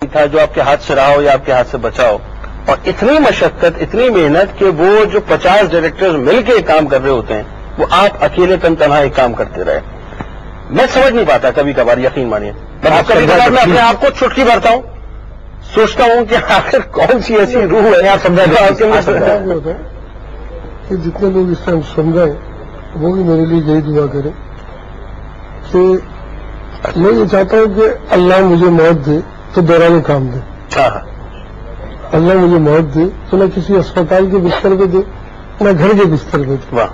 تھا جو آپ کے ہاتھ سے رہا ہو یا آپ کے ہاتھ سے بچا ہو، اور اتنی مشقت اتنی محنت کہ وہ جو 50 ڈائریکٹرز مل کے ایک کام کر رہے ہوتے ہیں وہ آپ اکیلے تنہا ایک کام کرتے رہے. میں سمجھ نہیں پاتا کبھی کبھار، یقین مانیے میں اپنے آپ کو چٹکی بھرتا ہوں، سوچتا ہوں کہ آخر کون سی ایسی روح ہے آپ سمجھا کہ جتنے لوگ اس ٹائم سن رہے ہیں وہ بھی میرے لیے یہی دعا کریں کہ میں یہ چاہتا ہوں کہ اللہ مجھے موت دے تو دوران کام دے، اللہ مجھے موت دے تو نہ کسی اسپتال کے بستر پہ دے نہ گھر کے بستر پہ دے.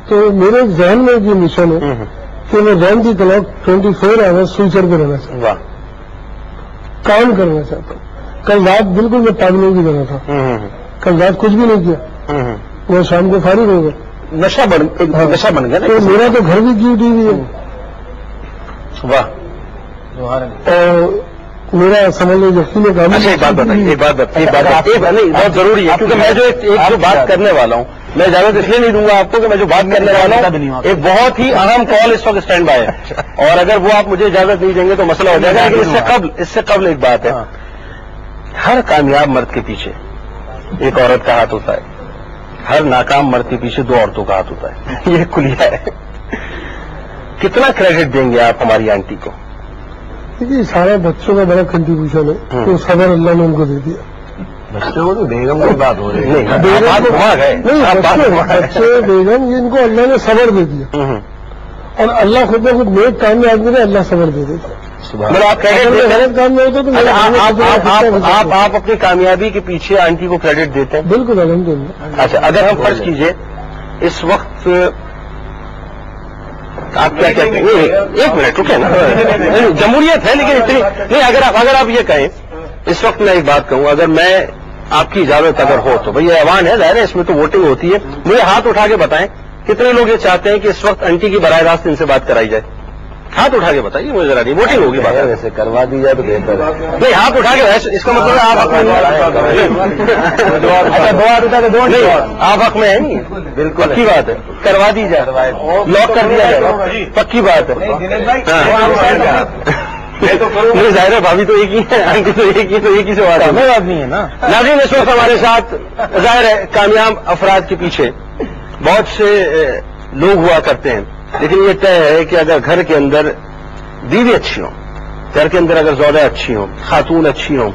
تو میرے ذہن میں یہ مشن ہے کہ میں رین دی کلاک 24 آورس سوئچر پہ رہنا چاہتا ہوں، کام کرنا چاہتا ہوں. کل رات بالکل میں پاگلوں کی طرح تھا، کل رات کچھ بھی نہیں کیا، میں شام کو فارغ ہو گیا، نشہ بن گیا. تو میرا تو گھر بھی کیوں ٹی وی ہے. واہ، اور میرا سمجھ لو یقین کام. اچھا ایک بات بتائیے بہت ضروری ہے کیونکہ میں جو بات کرنے والا ہوں میں اجازت اس لیے نہیں دوں گا آپ کو کہ میں جو بات کرنے والا ہوں ایک بہت ہی اہم کال اس وقت اسٹینڈ بائی ہے، اور اگر وہ آپ مجھے اجازت نہیں دیں گے تو مسئلہ ہو جائے گا. لیکن اس سے قبل ایک بات ہے، ہر کامیاب مرد کے پیچھے ایک عورت کا ہاتھ ہوتا ہے، ہر ناکام مرد کے پیچھے 2 عورتوں کا ہاتھ ہوتا ہے. یہ کلیہ ہے. کتنا کریڈٹ دیں گے آپ ہماری آنٹی کو؟ دیکھیے سارا بچوں کا بڑا کنٹریبیوشن ہے، تو صبر اللہ نے ان کو دے دیا. بچوں کو تو بیگم کی بات ہو رہی ہے، بچے بیگم ان کو اللہ نے صبر دے دیا، اور اللہ خود میں خود نیک کام میں آدمی نے اللہ صبر دے دیتا. غلط کام میں ہوتا تو آپ اپنی کامیابی کے پیچھے آنٹی کو کریڈٹ دیتے ہیں؟ بالکل الحمدللہ. اچھا اگر ہم فرض کیجئے اس وقت آپ کیا کہتے ہیں؟ ایک منٹ رکے نا، جمہوریت ہے لیکن اتنی نہیں. اگر آپ یہ کہیں اس وقت میں ایک بات کہوں، اگر میں آپ کی اجازت اگر ہو تو بھئی ایوان ہے، ظاہر ہے اس میں تو ووٹنگ ہوتی ہے، مجھے ہاتھ اٹھا کے بتائیں کتنے لوگ یہ چاہتے ہیں کہ اس وقت آنٹی کی براہ راست ان سے بات کرائی جائے؟ ہاتھ اٹھا کے بتائیے مجھے ذرا. نہیں ووٹنگ ہوگی، بات ویسے کروا دی جائے تو بہتر ہے. نہیں ہاتھ اٹھا کے، اس کا مطلب ہے آپ حق میں آپ حق میں ہیں نہیں. بالکل پکی بات ہے، کروا دی جائے، لاک کر دیا جائے، پکی بات ہے. نہیں ظاہر ہے بھابھی تو ایک ہی ہے، آنٹی تو ایک ہی سے بات نہیں ہے نا. ناظرین اس وقت ہمارے ساتھ ظاہر ہے کامیاب افراد کے پیچھے بہت سے لوگ ہوا کرتے ہیں، لیکن یہ طے ہے کہ اگر گھر کے اندر بیوی اچھی ہو، گھر کے اندر اگر زوجہ اچھی ہوں، خاتون اچھی ہوں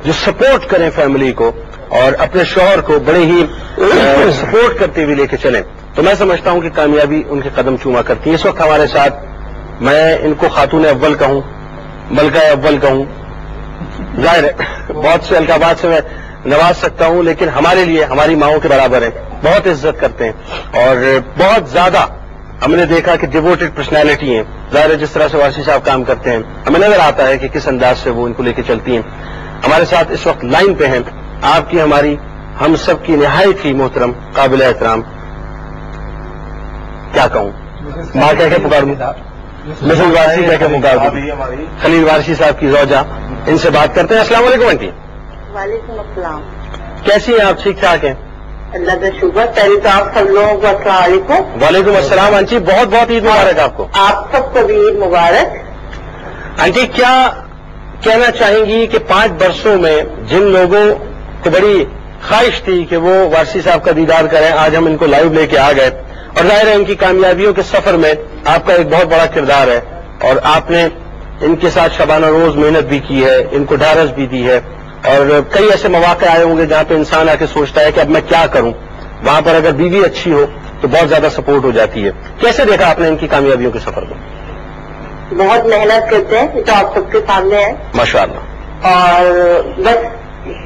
جو سپورٹ کریں فیملی کو اور اپنے شوہر کو بڑے ہی سپورٹ کرتے ہوئے لے کے چلیں، تو میں سمجھتا ہوں کہ کامیابی ان کے قدم چوما کرتی ہے. اس وقت ہمارے ساتھ میں ان کو خاتون اول کہوں، ملکہ اول کہوں، ظاہر ہے بہت سے القابات سے میں نواز سکتا ہوں، لیکن ہمارے لیے ہماری ماؤں کے برابر ہیں، بہت عزت کرتے ہیں اور بہت زیادہ ہم نے دیکھا کہ ڈیووٹڈ پرسنالٹی ہیں. ظاہر ہے جس طرح سے وارسی صاحب کام کرتے ہیں ہمیں نظر آتا ہے کہ کس انداز سے وہ ان کو لے کے چلتی ہیں. ہمارے ساتھ اس وقت لائن پہ ہیں آپ کی ہماری ہم سب کی نہایت ہی محترم قابل احترام، کیا کہوں، ماں کہہ کے پکار دوں، مسز وارسی کہہ کے پکار دوں، خلیل وارسی صاحب کی زوجہ. ان سے بات کرتے ہیں. السلام علیکم آنٹی. وعلیکم السلام. کیسی ہیں آپ؟ ٹھیک ٹھاک ہیں؟ اللہ کا شکر. پہلے تو آپ سب لوگوں کو السلام علیکم. وعلیکم السلام آنٹی، بہت بہت عید مبارک آپ کو. آپ سب کو بھی عید مبارک. آنٹی کیا کہنا چاہیں گی کہ 5 برسوں میں جن لوگوں کو بڑی خواہش تھی کہ وہ وارسی صاحب کا دیدار کریں، آج ہم ان کو لائیو لے کے آ گئے، اور ظاہر ہے ان کی کامیابیوں کے سفر میں آپ کا ایک بہت بڑا کردار ہے، اور آپ نے ان کے ساتھ شبانہ روز محنت بھی کی ہے، ان کو ڈھارس بھی دی ہے، اور کئی ایسے مواقع آئے ہوں گے جہاں پہ انسان آ کے سوچتا ہے کہ اب میں کیا کروں. وہاں پر اگر بیوی اچھی ہو تو بہت زیادہ سپورٹ ہو جاتی ہے. کیسے دیکھا آپ نے ان کی کامیابیوں کے سفر کو؟ بہت محنت کرتے ہیں، یہ تو آپ سب کے سامنے ہے ماشاء اللہ. اور بس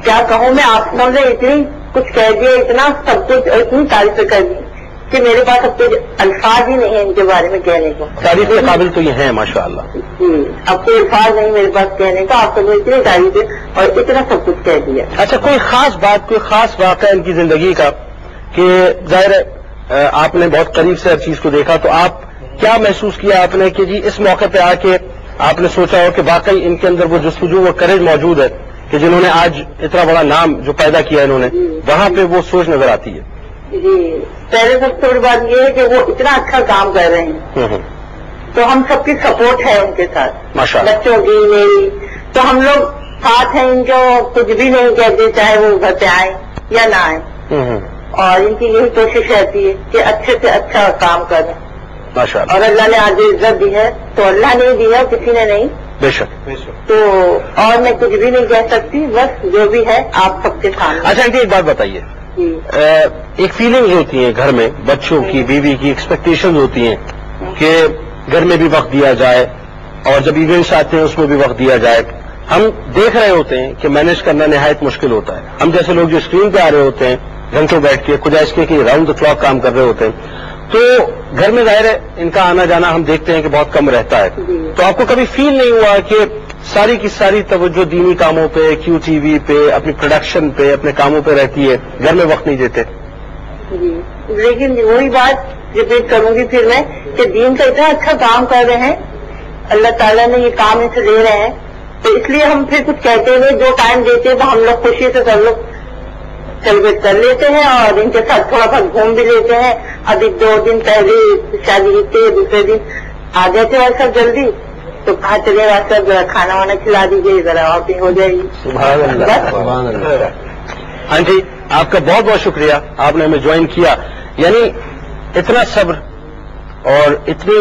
کیا کہوں میں، آپ نے اتنی کچھ کہہ دیا، اتنا سب کچھ، اتنی تعریف کر دی کہ میرے پاس اب کچھ الفاظ ہی نہیں ہیں ان کے بارے میں کہنے کو. تعریف کے قابل تو یہ ہیں ماشاء اللہ. اب کوئی الفاظ نہیں میرے پاس کہنے کا. آپ سب نے اتنی تعریف اور اتنا سب کچھ کہہ دیا. اچھا کوئی خاص بات، کوئی خاص واقعہ ان کی زندگی کا کہ ظاہر ہے آپ نے بہت قریب سے ہر چیز کو دیکھا، تو آپ کیا محسوس کیا آپ نے کہ جی اس موقع پہ آ کے آپ نے سوچا ہو کہ واقعی ان کے اندر وہ جستجو، وہ کریج موجود ہے کہ جنہوں نے آج اتنا بڑا نام جو پیدا کیا انہوں نے، وہاں پہ وہ سوچ نظر آتی ہے؟ جی پہلے سب سے بڑی بات یہ ہے کہ وہ اتنا اچھا کام کر رہے ہیں، تو ہم سب کی سپورٹ ہے ان کے ساتھ، ماشاء اللہ. بچوں کی، میری، تو ہم لوگ साथ हैं इनके, वो कुछ भी नहीं कहते, चाहे वो घर पे आए या ना आए, और इनकी यही कोशिश रहती है कि अच्छे से अच्छा काम करें। माशाअल्लाह। और अल्लाह ने आज इज्जत दी है तो अल्लाह ने दी है, किसी ने नहीं। बेशक। तो और मैं कुछ भी नहीं कह सकती, बस जो भी है आप सबके सामने। अच्छा आंटी एक बात बताइए, एक फीलिंग्स होती हैं घर में, बच्चों की, बीवी की, एक्सपेक्टेशंस होती हैं कि घर में भी वक्त दिया जाए और जब इवेंट्स आते हैं उसमें भी वक्त दिया जाए। हम देख रहे होते हैं कि मैनेज करना निहायत मुश्किल होता है। हम जैसे लोग जो स्क्रीन पे आ रहे होते हैं घंटों बैठ के, खुदा इसके कि राउंड द क्लॉक काम कर रहे होते हैं, तो घर में जाहिर है इनका आना जाना हम देखते हैं कि बहुत कम रहता है। तो आपको कभी फील नहीं हुआ कि सारी की सारी तवज्जो दीनी कामों पे, क्यू टीवी पे, अपनी प्रोडक्शन पे, अपने कामों पे रहती है, घर में वक्त नहीं देते? जी, लेकिन वही बात रिपीट करूंगी फिर मैं कि दीन का इतना अच्छा काम कर रहे हैं, अल्लाह ताला ने ये काम इनसे ले रहे हैं, तो इसलिए हम फिर कुछ कहते हुए जो टाइम देते हैं तो हम लोग खुशी से सब लोग सेलिब्रेट कर लेते हैं और इनके साथ थोड़ा सा घूम भी लेते हैं। अभी 2 दिन पहले शादी के दूसरे दिन आ गए थे और सब जल्दी, तो कहा चले सब खाना वाना खिला दीजिए, जरा आउटिंग हो जाएगी। सुभान अल्लाह, सुभान अल्लाह। आंटी आपका बहुत बहुत शुक्रिया, आपने हमें ज्वाइन किया। यानी इतना सब्र और इतनी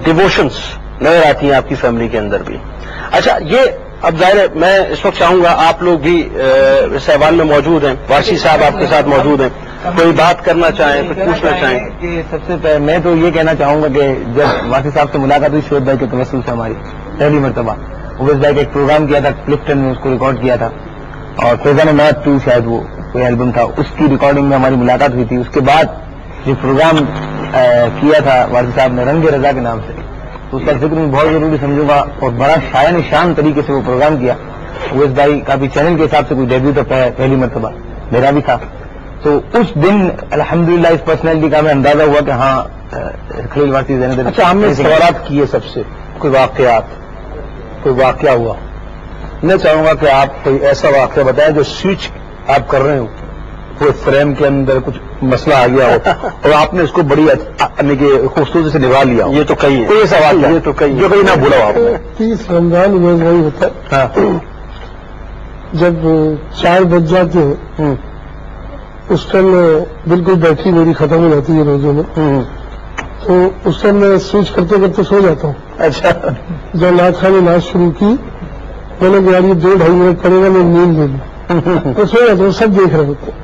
डिवोशंस नजर आती हैं आपकी फैमिली के अंदर भी। अच्छा, ये अब जाहिर है मैं इस वक्त चाहूंगा आप लोग भी सहवान में मौजूद हैं, वासी साहब आपके साथ मौजूद हैं, कोई बात करना चाहें, कुछ पूछना चाहें? कि सबसे पहले मैं तो ये कहना चाहूंगा कि जब वासी साहब से मुलाकात हुई शोएब भाई के तवस्सुल से हमारी पहली मरतबा, उवैस भाई का एक प्रोग्राम किया था क्लिफ्टन में, उसको रिकॉर्ड किया था और फैजान नात 2 शायद वो कोई एल्बम था, उसकी रिकॉर्डिंग में हमारी मुलाकात हुई थी। उसके बाद जो प्रोग्राम किया था वासी साहब ने रंगे रजा के नाम से, तो उसका जिक्र मैं बहुत जरूरी समझूंगा और बड़ा शायान शान तरीके से वो प्रोग्राम किया। उवैस भाई का भी चैनल के हिसाब से कोई डेब्यू तो पहली मरतबा मेरा भी था, तो उस दिन अल्हम्दुलिल्लाह इस पर्सनैलिटी का हमें अंदाजा हुआ कि हाँ खलील वासी ज़ैनुद्दीन। अच्छा, हमने सवालात किए सबसे, कोई वाकया हुआ, मैं चाहूंगा कि आप कोई ऐसा वाकया बताएं जो स्विच आप कर रहे हो, कोई फ्रेम के अंदर कुछ मसला आ गया हो और आपने उसको बड़ी खूबसूरती से निभा लिया हो। ये तो कही है, कोई ऐसा वाकया ये तो कही जो कहीं ना भूला हो आपने? 30 रमजान वही होता है। हाँ। जब 4 बज जाते हैं उस टाइम बिल्कुल बैटरी मेरी खत्म हो जाती है रोजों में, तो उस टाइम मैं स्विच करते करते सो जाता हूँ। अच्छा। जब नाथ खाने नाच शुरू की, मैंने कहा यार ये 2-2.5 मिनट पड़ेगा, मैं नींद ले लूँ, तो सो जाता हूँ। सब देख रहे होते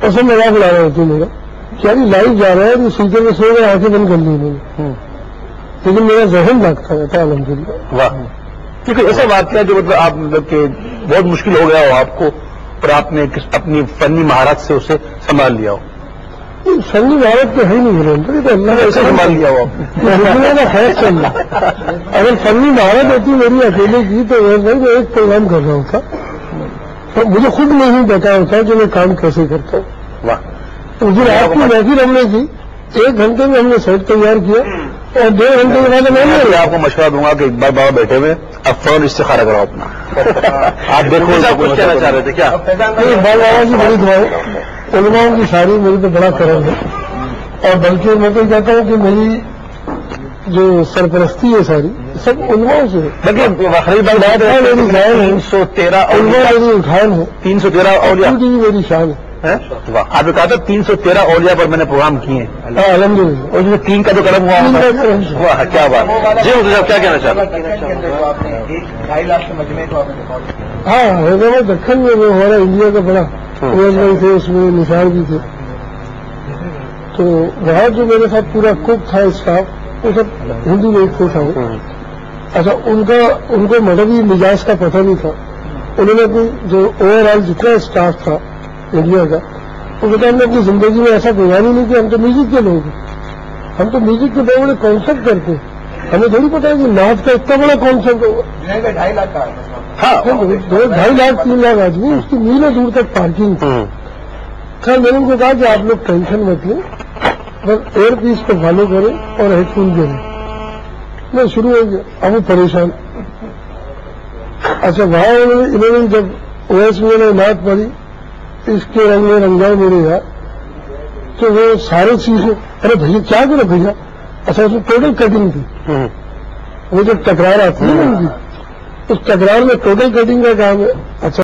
और सब मजाक उड़ा रहे होते मेरा, यार ये लाइव जा रहा है, तो सीधे में सो गए, आंखें बंद कर ली मैंने, लेकिन मेरा जहन लगता रहता अल्हम्दुलिल्लाह। वाह, क्योंकि ऐसा वाकया जो मतलब आप मतलब कि बहुत मुश्किल हो गया हो आपको, पर आपने अपनी फनी महारत से उसे संभाल लिया हो। फनी महारत तो है ही नहीं मेरे, तो अल्लाह ने ऐसे संभाल लिया हो आपने। दुनिया का खैर चल रहा। अगर फनी महारत होती मेरी अकेले की तो मैं एक प्रोग्राम कर रहा होता, तो मुझे खुद नहीं पता होता कि मैं काम कैसे करता हूँ। वाह। उस दिन आपकी महफिल हमने की, 1 घंटे में हमने सेट तैयार किया और 2 घंटे के बाद मैं आपको मशवरा दूंगा कि एक बार बाबा बैठे हुए अब फौरन इस्तिखारा कराओ अपना। आप देखो कुछ कहना चाह रहे थे क्या? बाबा की बड़ी दुआ, उलमाओं की सारी मेरी तो बड़ा करम है, और बल्कि मैं तो कहता हूँ कि मेरी जो सरपरस्ती है सारी सब उलमाओं से। देखिए खरीद भाई मेरी शान है, 313 उलमा मेरी उठान है, 313 औलिया मेरी शान है। वाह, आपने कहा था 313 औलिया पर मैंने प्रोग्राम किए, अल्हम्दुलिल्लाह। और उसमें 3 का जो करम हुआ। वाह, क्या बात। जी मुझे क्या कहना चाहते हैं? हाँ, हैदराबाद दक्कन में वो हमारा इंडिया का बड़ा उवैस भाई थे, उसमें निसार भी थे, तो वहाँ जो मेरे साथ पूरा कुक था स्टाफ, वो सब हिंदू लोग थे सारे। अच्छा, उनको मजहबी मिजाज का पता नहीं था। उन्होंने अपनी जो ओवरऑल जितना स्टाफ था इंडिया का, उन्होंने हमने अपनी जिंदगी में ऐसा गुजारा नहीं कि हम तो म्यूजिक के लोग हैं, हम तो म्यूजिक के बड़े बड़े कॉन्सेप्ट करते हैं, हमें थोड़ी पता है कि नाच का इतना बड़ा कॉन्सेप्ट होगा। 2.5 लाख का। हाँ, 2.5 लाख 3 लाख आदमी, उसकी मीलों दूर तक पार्किंग थी। खैर मैंने उनको कहा कि आप लोग टेंशन मत लें, बस एयर पीस को फॉलो करें और हेडफोन करें। मैं शुरू हो गया, अब वो परेशान। अच्छा, वहां इन्होंने जब ओएस में नात पड़ी, इसके रंग में रंगाए मेरे यार, तो वो सारे चीजें, अरे भैया क्या करो भैया। अच्छा, उसमें टोटल कटिंग थी, वो जब तकरार आती है ना उनकी, उस तकरार में टोटल कटिंग का काम है। अच्छा